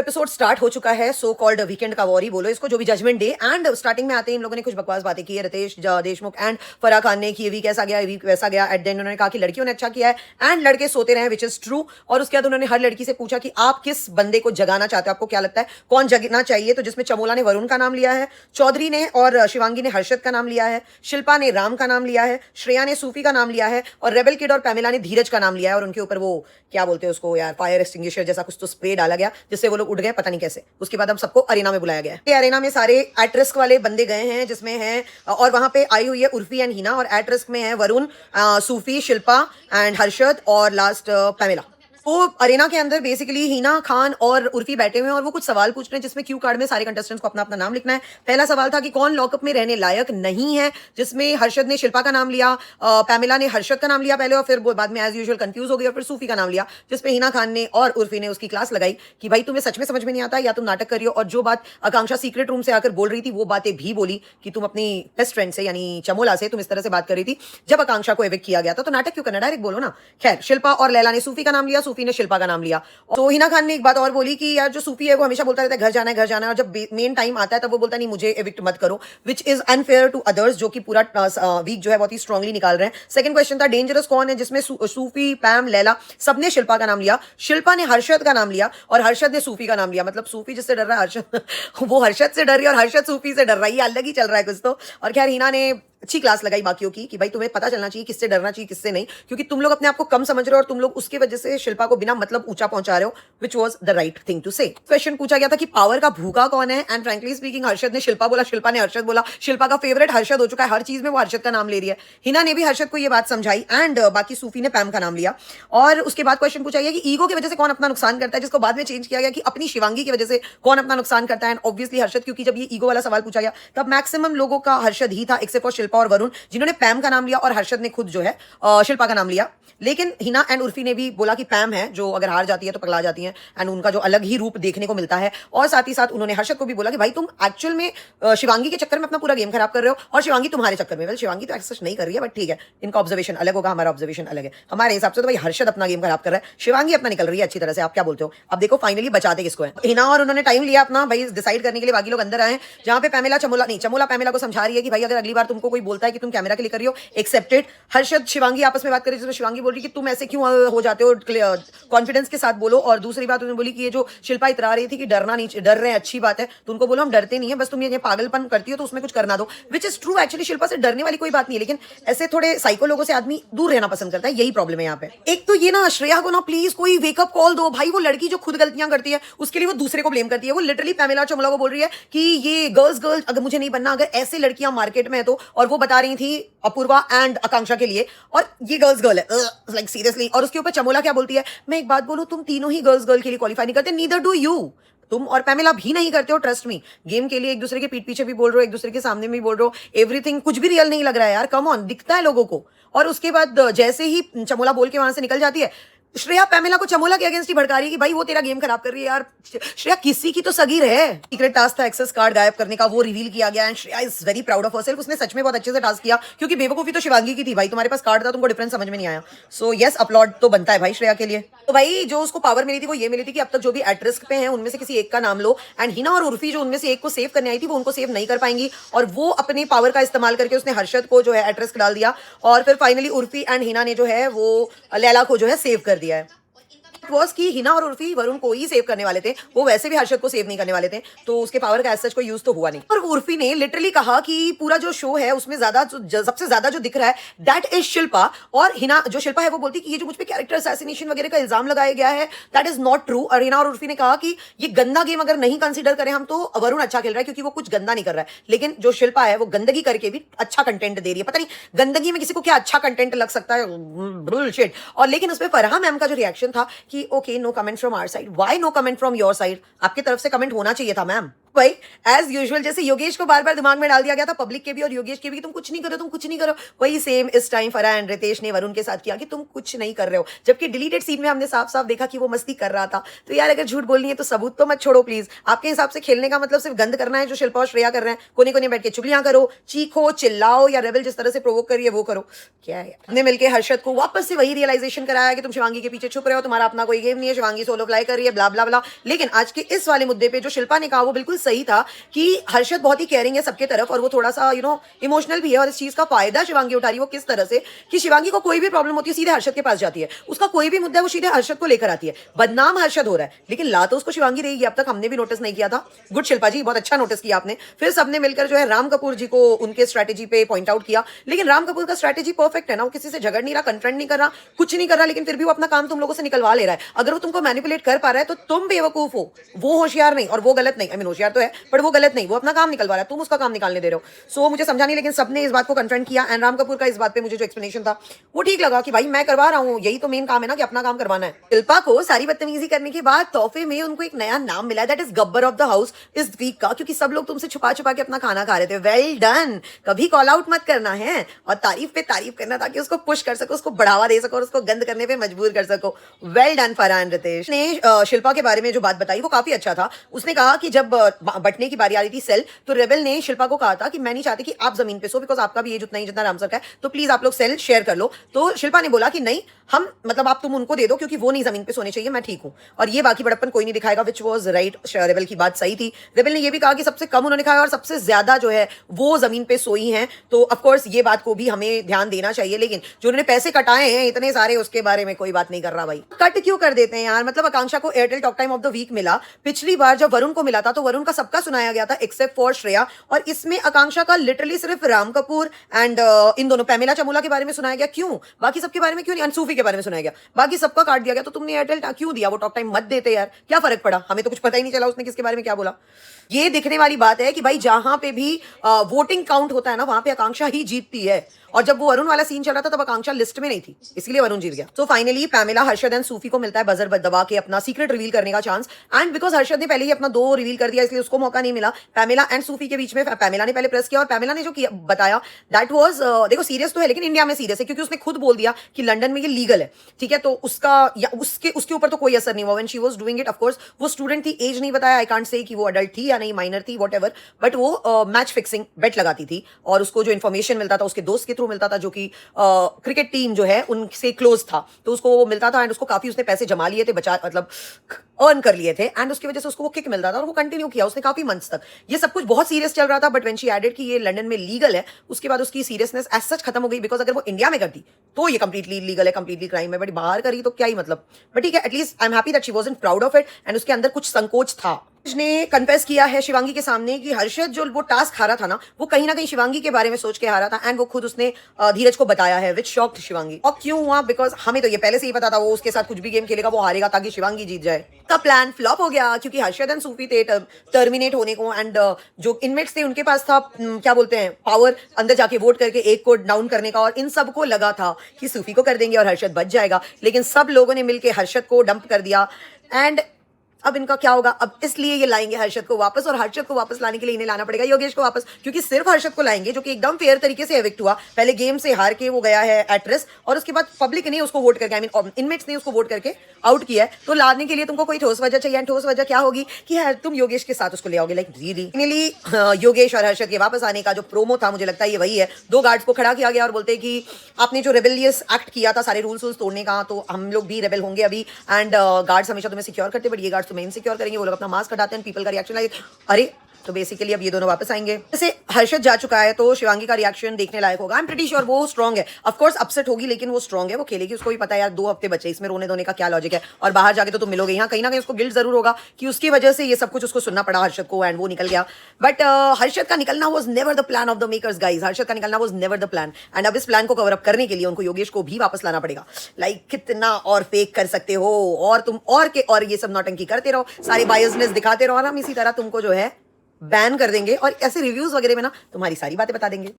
Episode start हो चुका है, सो कॉल्ड वीकेंड का वॉर ही बोलो इसको, जो भी जजमेंट डे। एंड स्टार्टिंग में आते ही इन लोगों ने कुछ बकवास बातें की है, रितेश देशमुख एंड फराह खान ने कि ये वीक ऐसा गया, ये वीक वैसा गया। एट द एंड उन्होंने कहा कि लड़कियों ने अच्छा किया है एंड लड़के सोते रहे, विच इज ट्रू। और उसके बाद उन्होंने हर लड़की से पूछा कि आप किस बंदे को जगाना चाहते हो, आपको क्या लगता है कौन जगना चाहिए। तो जिसमें चमोला ने वरुण का नाम लिया है, चौधरी ने और शिवांगी ने हर्षद का नाम लिया है, शिल्पा ने राम का नाम लिया है, श्रेया ने सूफी का नाम लिया है और रेबल किड और पैमिला ने धीरज का नाम लिया है। और उनके ऊपर वो क्या बोलते हैं उसको यार, फायर एक्सटिंग्विशर जैसा कुछ तो स्प्रे डाला गया जिससे वो लोग उड़ गए, पता नहीं कैसे। उसके बाद हम सबको अरेना में बुलाया गया है। अरेना में सारे एट रिस्क वाले बंदे गए हैं, जिसमें हैं और वहां पे आई हुई है उर्फी एंड हिना, और एट रिस्क में है वरुण, सूफी, शिल्पा एंड हर्षद और लास्ट पैमिला। तो अरेना के अंदर बेसिकली हिना, खान और उर्फी बैठे हुए हैं और वो कुछ सवाल पूछ रहे हैं, जिसमें क्यू कार्ड में सारे कंटेस्टेंट्स को अपना अपना नाम लिखना है। पहला सवाल था कि कौन लॉकअप में रहने लायक नहीं है, जिसमें हर्षद ने शिल्पा का नाम लिया, पैमिला ने हर्षद का नाम लिया पहले और फिर बाद में एज यूजुअल कंफ्यूज हो गई और फिर सूफी का नाम लिया, जिसपे हिना खान ने और उर्फी ने उसकी क्लास लगाई कि भाई तुम्हें सच में समझ में नहीं आता या तुम नाटक कर रही हो। और जो बात आकांक्षा सीक्रेट रूम से आकर बोल रही थी वो बातें भी बोली कि तुम अपनी बेस्ट फ्रेंड से यानी चमोला से तुम इस तरह से बात कर रही थी जब आकांक्षा को एविक्ट किया गया था, तो नाटक क्यों करना, डायरेक्ट बोलो ना। खैर, शिल्पा और लैला ने सूफी का नाम लिया, सूफी ने शिल्पा का नाम लिया। तो हिना खान ने एक बात और बोली कि यार जो सूफी है वो हमेशा बोलता रहता है घर जाना है घर जाना है, और जब मेन टाइम आता है तब वो बोलता नहीं मुझे एविक्ट मत करो, which is unfair to others, जो कि पूरा वीक जो है बहुत ही स्ट्रांगली निकाल रहे हैं। सेकंड क्वेश्चन था डेंजरस कौन है, जिसमें सूफी, पैम, लैला सबने शिल्पा का नाम लिया, शिल्पा ने हर्षद का नाम लिया और हर्षद ने सूफी का नाम लिया। मतलब सूफी जिससे डर रहा है हर्षद वो हर्षद से डर रही है और हर्षद सूफी से डर रहा है, ये अलग ही चल रहा है कुछ तो। और खैर हिना ने अच्छी क्लास लगाई बाकियों की कि भाई तुम्हें पता चलना चाहिए किससे डरना चाहिए किससे नहीं, क्योंकि तुम लोग अपने आप को कम समझ रहे हो और तुम लोग उसकी वजह से शिल्पा को बिना मतलब ऊंचा पहुंचा रहे हो, which was the right thing to say. Question पूछा गया था कि पावर का भूखा कौन है, एंड फ्रैंकली स्पीकिंग हर्षद ने शिल्पा बोला, शिल्पा ने हर्षद बोला। शिल्पा का फेवरेट हर्षद हो चुका है, हर चीज में वो हर्षद का नाम ले रही है। हिना ने भी हर्षद को ये बात समझाई एंड बाकी सूफी ने पैम का नाम लिया। और उसके बाद क्वेश्चन पूछा गया कि ईगो की वजह से कौन अपना नुकसान करता है, जिसको बाद में चेंज किया गया कि अपनी शिवांगी की वजह से कौन अपना नुकसान करता है, एंड ऑब्वियसली हर्षद, क्योंकि जब ये ईगो वाला सवाल पूछा गया तब मैक्सिमम लोगों का हर्षद ही था, एक्सेप्ट फॉर शिल्पा और वरुण, जिन्होंने पैम का नाम लिया और हर्षद ने खुद जो है शिल्पा का नाम लिया। लेकिन हिना एंड उर्फी ने भी बोला कि पैम है जो अगर हार जाती है तो पगला जाती है, एंड उनका जो अलग ही रूप देखने को मिलता है। और साथ ही साथ उन्होंने हर्षद को भी बोला कि भाई तुम एक्चुअल में शिवांगी के चक्कर में अपना पूरा गेम खराब कर रहे हो और शिवांगी तुम्हारे चक्कर में। वेल, शिवांगी तो एक्सेस नहीं कर रही है, बट ठीक है, इनका ऑब्जर्वेशन अलग होगा, हमारा ऑब्जर्वेशन अलग है। हमारे हिसाब से तो भाई हर्षद अपना गेम खराब कर रहा है, शिवांगी अपना निकल रही है अच्छी तरह से। आप क्या बोलते हो? अब देखो फाइनली बचाते किसको है। हिना और उन्होंने टाइम लिया अपना भाई डिसाइड करने के लिए, बाकी लोग अंदर आए, जहां पे पैमिला चमोला पैमिला को समझा रही है कि भाई अगर अगली बार तुमको कोई बोलता है कि तुम कैमरा के लिए कर रही हो, एक्सेप्टेड। हर्षद शिवांगी आपस में बात करी, जिसमें शिवांगी बोल रही कि तुम ऐसे क्यों हो जाते हो, कॉन्फिडेंस के साथ बोलो। और दूसरी बात उन्होंने बोली कि ये जो शिल्पा इतरा रही थी कि डरना नहीं, डर रहे हैं अच्छी बात है, तो उनको बोलो हम डरते नहीं है, बस तुम ये पागलपन करती हो तो उसमें कुछ करना दो, which is true. Actually Shilpa से डरने वाली कोई बात नहीं है, लेकिन ऐसे थोड़े साइको लोगों से आदमी दूर रहना पसंद करता है, यही प्रॉब्लम है यहाँ पे। एक तो ये ना श्रेया को ना प्लीज कोई वेकअप कॉल दो भाई, वो लड़की जो खुद गलतियां करती है उसके लिए वो दूसरे को ब्लेम करती है। वो लिटरली पैमिला चमोला को बोल रही है कि ये गर्ल्स अगर मुझे नहीं बनना, अगर ऐसे लड़कियां मार्केट में है तो, और वो बता रही थी अपूर्वा एंड आकांक्षा के लिए, और ये गर्ल है लाइक सीरियसली। और उसके ऊपर चमोला क्या बोलती है, मैं एक बात बोलूं, तुम तीनों ही गर्ल के लिए क्वालिफाई नहीं करते, नीदर डू यू। तुम और पैमिला भी नहीं करते हो, ट्रस्ट मी। गेम के लिए एक दूसरे के पीठ पीछे भी बोल रहे हो, एक दूसरे के सामने भी बोल रहे हो, एवरीथिंग कुछ भी रियल नहीं लग रहा है यार, कम ऑन, दिखता है लोगों को। और उसके बाद जैसे ही चमोला बोल के वहां से निकल जाती है, श्रेया पैमिला को चमोला के अगेंस्ट ही भड़का रही है कि भाई वो तेरा गेम खराब कर रही है यार। श्रेया किसी की तो सगीर है। सीक्रेट टास्क था एक्सेस कार्ड गायब करने का, वो रिवील किया गया and Shreya is very proud of herself. उसने सच में बहुत अच्छे से टास्क किया, क्योंकि बेवकूफी तो शिवांगी की थी भाई, तुम्हारे पास कार्ड था, तुमको डिफरेंस समझ में नहीं आया। सो यस, अपलॉड तो बनता है भाई श्रेया के लिए। तो भाई जो उसको पावर मिली थी वो ये मिली थी कि अब तक जो भी एट रिस्क पे हैं उनमें से किसी एक का नाम लो, एंड हिना और उर्फी जो उनमें से एक को सेव करने आई थी वो उनको सेव नहीं कर पाएंगी, और वो अपने पावर का इस्तेमाल करके उसने हर्षद को जो है एट रिस्क डाल दिया, और फिर फाइनली उर्फी एंड हिना ने जो है वो लैला को जो है सेव कर दिया है। वॉज कि हिना और उर्फी वरुण को ही सेव करने वाले थे, वो वैसे भी हर्षद को सेव नहीं करने वाले थे, तो उसके पावर का सच कोई यूज तो हुआ नहीं। और उर्फी ने लिटरली कहा कि पूरा जो शो है उसमें सबसे ज्यादा जो दिख रहा है दैट इज शिल्पा, और हिना जो शिल्पा है वो बोलती कि ये जो मुझ पे कैरेक्टर असैसिनेशन वगैरह का इल्जाम लगाया गया है दैट इज नॉट ट्रू। और हिना और उर्फी ने कहा कि ये गंदा गेम अगर नहीं कंसीडर करें हम, तो वरुण अच्छा खेल रहा है क्योंकि वो कुछ गंदा नहीं कर रहा है, लेकिन जो शिल्पा है वो गंदगी करके भी अच्छा कंटेंट दे रही है। पता नहीं गंदगी में किसी को क्या अच्छा कंटेंट लग सकता है, बुलशिट। और लेकिन उसमें फराह मैम का जो रिएक्शन था कि okay, no comment from our side. Why no comment from your side? आपकी तरफ से कमेंट होना चाहिए था मैम। भाई एज यूजुअल जैसे योगेश को बार बार दिमाग में डाल दिया गया था, पब्लिक के भी और योगेश के भी, कि तुम कुछ नहीं करो, तुम कुछ नहीं करो, वही सेम इस टाइम फरहान एंड रितेश ने वरुण के साथ किया कि तुम कुछ नहीं कर रहे हो, जबकि डिलीटेड सीन में हमने साफ साफ देखा कि वो मस्ती कर रहा था। तो यार अगर झूठ बोलनी है तो सबूत तो मत छोड़ो प्लीज। आपके हिसाब से खेलने का मतलब सिर्फ गंद करना है, जो शिल्पा और श्रेया कर रहे हैं, कोने कोने बैठ के चुगलियां करो, चीखो, चिल्लाओ, या रेबल जिस तरह से प्रोवोक करिए वो करो, क्या है। हमने मिलकर हर्षद को वापस से वही रियलाइजेशन कराया कि तुम शिवांगी के पीछे छुप रहे हो, तुम्हारा अपना कोई गेम नहीं है, शिवांगी सोलो फ्लाई कर रही है, ब्ला ब्ला ब्ला। लेकिन आज के इस वाले मुद्दे पे जो शिल्पा ने कहा वो बिल्कुल सही था कि हर्षद बहुत ही केयरिंग है सबके तरफ, और वो थोड़ा सा इमोशनल भी है, और इस चीज का फायदा शिवांगी उठा रही है। वो किस तरह से कि शिवांगी को कोई भी प्रॉब्लम होती है सीधे हर्षद के पास जाती है, उसका कोई भी मुद्दा है वो सीधे हर्षद को लेकर आती है। बदनाम हर्षद हो रहा है लेकिन ला तो उसको शिवांगी रहेगी। अब तक हमने भी नोटिस नहीं किया था। गुड शिल्पा जी, बहुत अच्छा नोटिस किया आपने। फिर सबने मिलकर जो है राम कपूर जी को उनके स्ट्रेटेजी पे पॉइंट आउट किया, लेकिन राम कपूर का स्ट्रेटेजी परफेक्ट है ना, वो किसी से झगड़ नहीं रहा, कन्फ्रंट नहीं कर रहा, कुछ नहीं कर रहा, लेकिन फिर भी वो अपना काम तुम लोगों से निकलवा ले रहा है। अगर वो तुमको मैनिपुलेट कर पा रहा है तो तुम बेवकूफ हो, वो होशियार नहीं, और वो गलत नहीं। आई मीन होशियार तो है बट वो गलत नहीं, वो अपना काम निकलवा रहा है, तुम उसका काम निकालने दे रहे हो। सो मुझे समझा नहीं, लेकिन सबने इस बात को कन्फ्रंट किया। एंड राम कपूर का इस बात पे मुझे जो एक्सप्लेनेशन था वो ठीक लगा कि भाई मैं करवा रहा हूँ, यही तो मेन काम है ना कि अपना काम करवाना है। शिल्पा को सारी बदतमीजी करने के बाद तोहफे में उनको एक नया नाम मिला, that is Gabbar of the house इस वीक का, क्योंकि सब लोग तुमसे छुपा छुपा के अपना खाना खा रहे थे। वेल डन, कभी कॉल आउट मत करना है और तारीफ पे तारीफ करना, ताकि उसको पुश कर सको, उसको बढ़ावा दे सको और उसको गंद करने पे मजबूर कर सको। वेल डन फरहान रितेश ने शिल्पा के बारे में जो बात बताई वो काफी अच्छा था। उसने कहा कि जब बटने की बारी आ रही थी सेल, तो रेबल ने शिल्पा को कहा था कि मैं नहीं चाहती कि आप जमीन पे सो, बिकॉज आपका भी एज उतना ही जितना रामसर का है, तो प्लीज आप लोग सेल शेयर कर लो। तो शिल्पा ने बोला कि नहीं, हम मतलब आप तुम उनको दे दो क्योंकि वो नहीं जमीन पे सोने चाहिए, मैं ठीक हूं, और ये बाकी बड़प्पन कोई नहीं दिखाएगा, विच वॉज राइट। रेबल की बात सही थी। रेबल ने ये भी कहा कि सबसे कम उन्होंने खाया और सबसे ज्यादा जो है वो जमीन पे सोई हैं, तो ऑफकोर्स ये बात को भी हमें ध्यान देना चाहिए। लेकिन जो उन्होंने पैसे कटाए हैं इतने सारे, उसके बारे में कोई बात नहीं कर रहा भाई। कट क्यों कर देते हैं यार। मतलब आकांक्षा को Airtel talk time of the week मिला, पिछली बार जब वरुण को मिला था तो वरुण का सबका सुनाया गया था एक्सेप्ट फॉर श्रेया, और इसमें आकांक्षा का लिटरली सिर्फ राम कपूर एंड इन दोनों पैमिला चमोला के बारे में सुनाया गया। क्यों बाकी सबके बारे में क्यों नहीं, सूफी के बारे में सुनाया गया, बाकी सबका काट दिया गया। तो तुमने एयरटेल क्यों दिया, वो टॉक टाइम मत देते यार, क्या फर्क पड़ा, हमें तो कुछ पता ही नहीं चला उसने किसके बारे में क्या बोला। ये दिखने वाली बात है कि भाई जहां पे भी वोटिंग काउंट होता है ना, वहां पे आकांक्षा ही जीतती है, और जब वो वरुण वाला सीन चल रहा था तब आकांक्षा लिस्ट में नहीं थी, इसलिए वरुण जीत गया। तो फाइनली पैमिला, हर्षद एंड सूफी को मिलता है बजर दबा के अपना सीक्रेट रिवील करने का चांस, एंड बिकॉज हर्षद ने पहले ही अपना 2 रिवील कर दिया, इसलिए उसको मौका नहीं मिला। पैमिला एंड सूफी के बीच में पैमिला ने पहले प्रेस किया, और पैमिला ने जो किया बताया दैट वाज, देखो सीरियस तो है लेकिन इंडिया में सीरियस है, क्योंकि उसने खुद बोल दिया कि लंदन में ये लीगल है, ठीक है, तो उसका या उसके ऊपर तो कोई असर नहीं हुआ when she was doing it. Of course वो स्टूडेंट थी, एज नहीं बताया, आई कांट से कि वो अडल्ट थी या नहीं, माइनर थी, व्हाटएवर, बट वो मैच फिक्सिंग बेट लगाती थी, और उसको जो इन्फॉर्मेशन मिलता था उसके दोस्त के थ्रू मिलता था, जो कि क्रिकेट टीम जो है उनसे क्लोज था, तो उसको वो मिलता था, एंड उसको काफी उसने पैसे जमा लिए थे, बचा मतलब अर्न कर लिए थे, एंड उसकी वजह से उसको वो किक मिलता था, और वो कंटिन्यू किया उसने काफी मंथ्स तक। ये सब कुछ बहुत सीरियस चल रहा था, बट व्हेन शी एडेड कि ये लंदन में लीगल है, उसके बाद उसकी सीरियसनेस एज सच खत्म हो गई, बिकॉज अगर वो इंडिया में करती तो ये कंप्लीटली लीगल है, कंप्लीटली क्राइम है, बट बाहर करी तो क्या ही मतलब। बट ठीक है, at least I am happy that she wasn't proud of it, and उसके अंदर कुछ संकोच था। ने कन्फेस किया है शिवांगी के सामने कि हर्षद जो वो टास्क हारा था ना, वो कहीं ना कहीं शिवांगी के बारे में सोच के हारा था, एंड वो खुद उसने धीरज को बताया है, विच शॉक्ड शिवांगी। और क्यों हुआ, बिकॉज हमें तो ये पहले से ही पता था वो उसके साथ कुछ भी गेम खेलेगा वो हारेगा ताकि शिवांगी जीत जाए। का प्लान फ्लॉप हो गया क्योंकि हर्षद एंड सूफी थे टर्मिनेट होने को, एंड जो इनमेट्स थे उनके पास था क्या बोलते हैं पावर, अंदर जाके वोट करके एक को डाउन करने का, और इन सबको लगा था कि सूफी को कर देंगे और हर्षद बच जाएगा, लेकिन सब लोगों ने मिलकर हर्षद को डंप कर दिया। एंड अब इनका क्या होगा, अब इसलिए ये लाएंगे हर्षद को वापस, और हर्षद को वापस लाने के लिए इन्हें लाना पड़ेगा योगेश को वापस, क्योंकि सिर्फ हर्षद को लाएंगे जो कि एकदम फेयर तरीके से एविक्ट हुआ, पहले गेम से हार के वो गया है एट रिस्क, और उसके बाद पब्लिक ने उसको वोट करके, आई मीन इनमेट्स ने उसको वोट करके आउट किया है। तो लाने के लिए तुमको कोई ठोस वजह चाहिए, ठोस वजह क्या होगी कि यार तुम योगेश के साथ उसको ले आओगे, लाइक रियली। योगेश और हर्षद के वापस आने का जो प्रोमो था मुझे लगता है ये वही है। 2 गार्ड्स को खड़ा किया गया और बोलते कि आपने जो रेबेलियस एक्ट किया था सारे रूल्स तोड़ने का, तो हम लोग भी रेबेल होंगे अभी, एंड गार्ड्स हमेशा तुम्हें सिक्योर करते, बट ये गार्ड्स तुम्हें इनसिक्योर करेंगे। वो अपना मास्क हटाते हैं, पीपल का रिएक्शन लाइक अरे, तो बेसिकली अब ये दोनों वापस आएंगे। जैसे हर्षद जा चुका है तो शिवांगी का रिएक्शन देखने लायक होगा। आई एम प्रीटी श्योर वो स्ट्रांग है, ऑफ कोर्स अपसेट होगी लेकिन वो स्ट्रांग है, वो खेलेगी, उसको भी पता है यार 2 हफ्ते बचे, इसमें रोने धोने का क्या लॉजिक है, और बाहर जाके तो तुम मिलोगे, यहाँ कहीं ना कहीं उसको गिल्ट जरूर होगा कि उसकी वजह से ये सब कुछ उसको सुनना पड़ा हर्षद को, एंड वो निकल गया। बट हर्षद का निकलना was never the plan of the makers guys, Harshad का निकलना was never the plan, and अब इस प्लान को कवर अप करने के लिए उनको योगेश को भी वापस लाना पड़ेगा। लाइक कितना और फेक कर सकते हो, और तुम और ये सब नौटंकी करते रहो, सारे बायसनेस दिखाते रहो, और हम इसी तरह तुमको जो है बैन कर देंगे, और ऐसे रिव्यूज वगैरह में ना तुम्हारी सारी बातें बता देंगे।